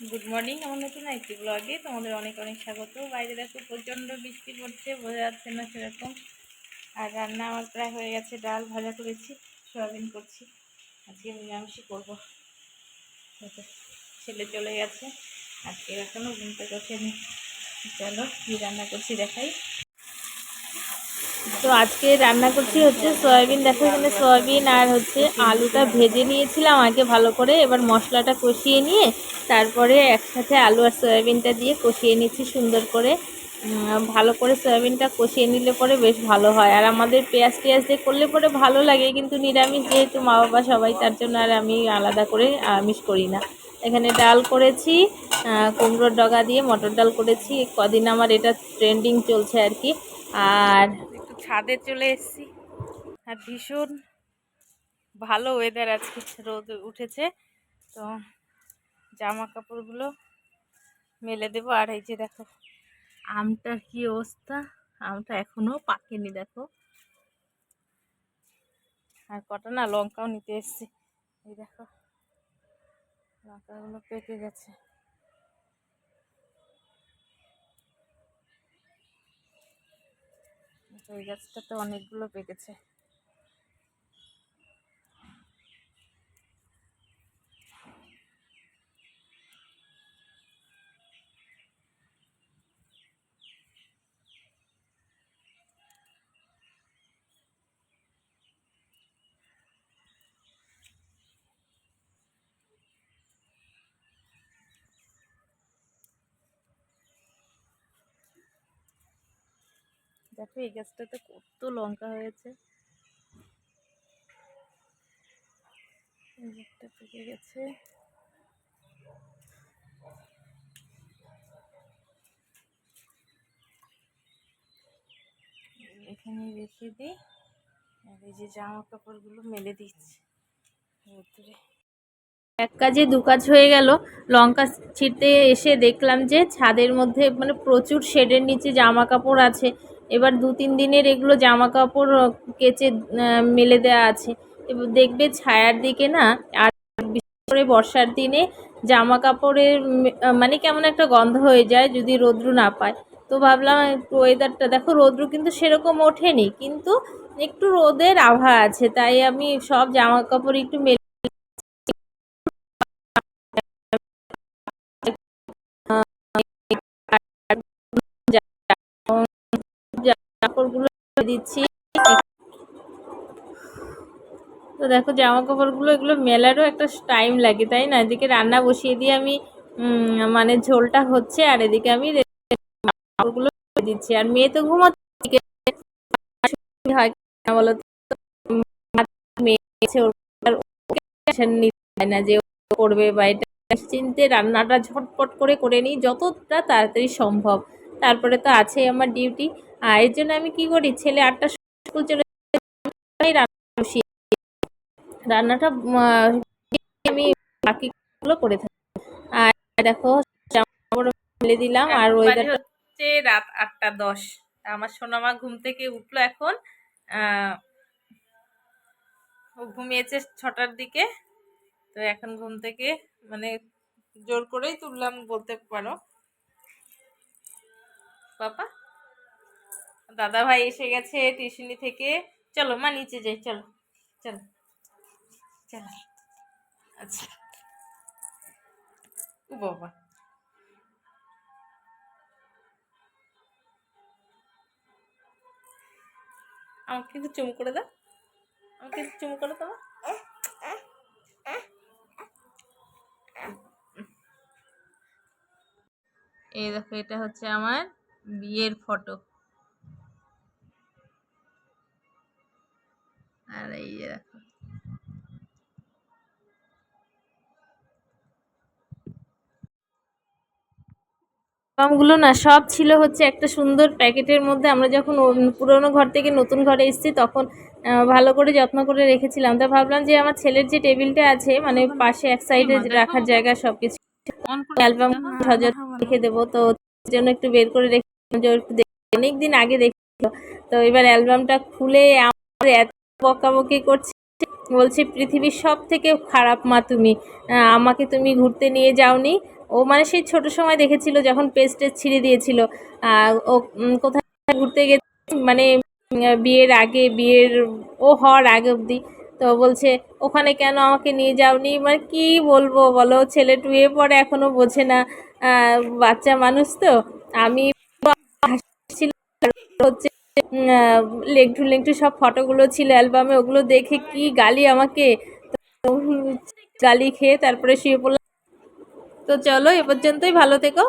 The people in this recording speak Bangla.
Good morning. আমার নতুন একটি ব্লগে তোমাদের অনেক অনেক স্বাগত। বাইরে দেখো প্রচণ্ড বৃষ্টি পড়ছে, বোঝা যাচ্ছে না সেরকম। আর রান্না আমার প্রায় হয়ে গেছে, ডাল ভাজা করেছি, সয়াবিন করছি। আজকে নিরামিষই করবো। ছেলে চলে গেছে, আজকে এখনও ঘুম থেকে ওঠেনি। চলো কী রান্না করছি দেখাই। তো আজকে রান্না করছি হচ্ছে সয়াবিন। দেখো এখানে সয়াবিন আর হচ্ছে আলুটা ভেজে নিয়েছিলাম আগে ভালো করে, এবার মশলাটা কষিয়ে নিয়ে তারপরে একসাথে আলু আর সয়াবিনটা দিয়ে কষিয়ে নিচ্ছি সুন্দর করে। ভালো করে সয়াবিনটা কষিয়ে নিলে পরে বেশ ভালো হয়। আর আমাদের পেঁয়াজ টেয়াজ দিয়ে করলে পরে ভালো লাগে, কিন্তু নিরামিষ যেহেতু মা বাবা সবাই, তার জন্য আর আমি আলাদা করে আমিষ করি না। এখানে ডাল করেছি, কুমড়োর ডগা দিয়ে মটর ডাল করেছি। কদিন আমার এটা ট্রেন্ডিং চলছে আর কি। আর একটু ছাদে চলে এসেছি, আর ভীষণ ভালো ওয়েদার আজকে, রোদ উঠেছে। তো জামা কাপড়গুলো মেলে দেবো। আর এই যে দেখো আমটার কি অবস্থা, আমটা এখনো পাকেনি দেখো। আর কটা না লঙ্কাও নিতে এসেছি, এই দেখো লঙ্কাগুলো পেকে গেছে। এই গাছটাতে অনেকগুলো পেকেছে। দেখো এই গাছটাতে কত লঙ্কা হয়েছে, এই একটা পেকে গেছে। এখানে রেখে দিই, আর এই যে জামা কাপড়গুলো মেলে দিচ্ছি রোদ্দুরে। এক কাজে দু কাজ হয়ে গেল। লঙ্কা ছিঁড়তে এসে দেখলাম যে ছাদের মধ্যে মানে প্রচুর শেডের নিচে জামা কাপড় আছে। এবার 2-3 দিনের এগুলো জামা কাপড় কেচে মেলে দেওয়া আছে। এবার দেখবে ছায়ার দিকে না, আর বিশেষ করে বর্ষার দিনে জামা কাপড়ের মানে কেমন একটা গন্ধ হয়ে যায় যদি রোদ্রু না পায়। তো ভাবলাম একটু ওয়েদারটা দেখো, রোদ্রু কিন্তু সেরকম ওঠেনি, কিন্তু একটু রোদের আভা আছে, তাই আমি সব জামা কাপড় একটু কাপড়গুলো দিচ্ছি। তো দেখো জামা কাপড়গুলো এগুলো মেলারও একটা টাইম লাগে, তাই না? এদিকে রান্না বসিয়ে দিয়ে আমি মানে ঝোলটা হচ্ছে, আর এদিকে আমি কাপড়গুলো দিচ্ছি। আর মেয়ে তো ঘুমাচ্ছে, হয় না বলো তো, মেয়ে নিতে হয় না যে করবে বা এটা চিনতে, রান্নাটা ঝটপট করে করে নিই যতটা তাড়াতাড়ি সম্ভব। তারপরে তো আছে আমার ডিউটি। আর এর জন্য আমি কি করি, ছেলে 8টার স্কুল চলে রান্নাটা আমি বাকিগুলো করে থাকি। আর দেখো জামা মেলে দিলাম, আর ওয়েদারটা হচ্ছে রাত 8টা 10। আমার সোনামা ঘুম থেকে উঠলো এখন। ও ঘুমিয়েছে 6টার দিকে, তো এখন ঘুম থেকে মানে জোর করেই তুললাম বলতে পারো। বাবা দাদা ভাই এসে গেছে টিউশনি থেকে। চলো মা নিচে যাই, চলো চলো চলো। আচ্ছা ও বাবা, আমাকে কিন্তু চুমু করে দাও, আমাকে চুমু করে দাও। এই দেখো এটা হচ্ছে আমার বিয়ের ফটো। আর এই যে দেখো অ্যালবামগুলো না সব ছিল হচ্ছে একটা সুন্দর প্যাকেটের মধ্যে। আমরা যখন পুরোনো ঘর থেকে নতুন ঘরে এসেছি তখন ভালো করে যত্ন করে রেখেছিলাম। তা ভাবলাম যে আমার ছেলের যে টেবিলটা আছে মানে পাশে এক সাইডে রাখার জায়গা সবকিছু, অ্যালবাম সজা রেখে দেবো। তো ওর জন্য একটু বের করে রেখে অনেকদিন আগে দেখেছিল। তো এবার অ্যালবামটা খুলে আমার এত বকাবকি করছে, বলছে পৃথিবীর সব থেকে খারাপ মা তুমি, আমাকে তুমি ঘুরতে নিয়ে যাওনি, ও মানে সেই ছোট সময় দেখেছিল যখন পেস্টে ছিঁড়ে দিয়েছিল। ও কোথায় ঘুরতে গেছে মানে বিয়ের আগে, ও হওয়ার আগে অবধি। তো বলছে ওখানে কেন আমাকে নিয়ে যাওনি, মানে কি বলবো বলো, ছেলে টুয়ে পড়ে এখনো বোঝে না, বাচ্চা মানুষ তো। আমি হচ্ছে লেংটু লেংটু সব ফটোগুলো ছিল অ্যালবামে, ওগুলো দেখে কি গালি আমাকে, গালি খেয়ে তারপরে শুয়ে পড়লাম। তো চলো এ পর্যন্তই, ভালো থেকো।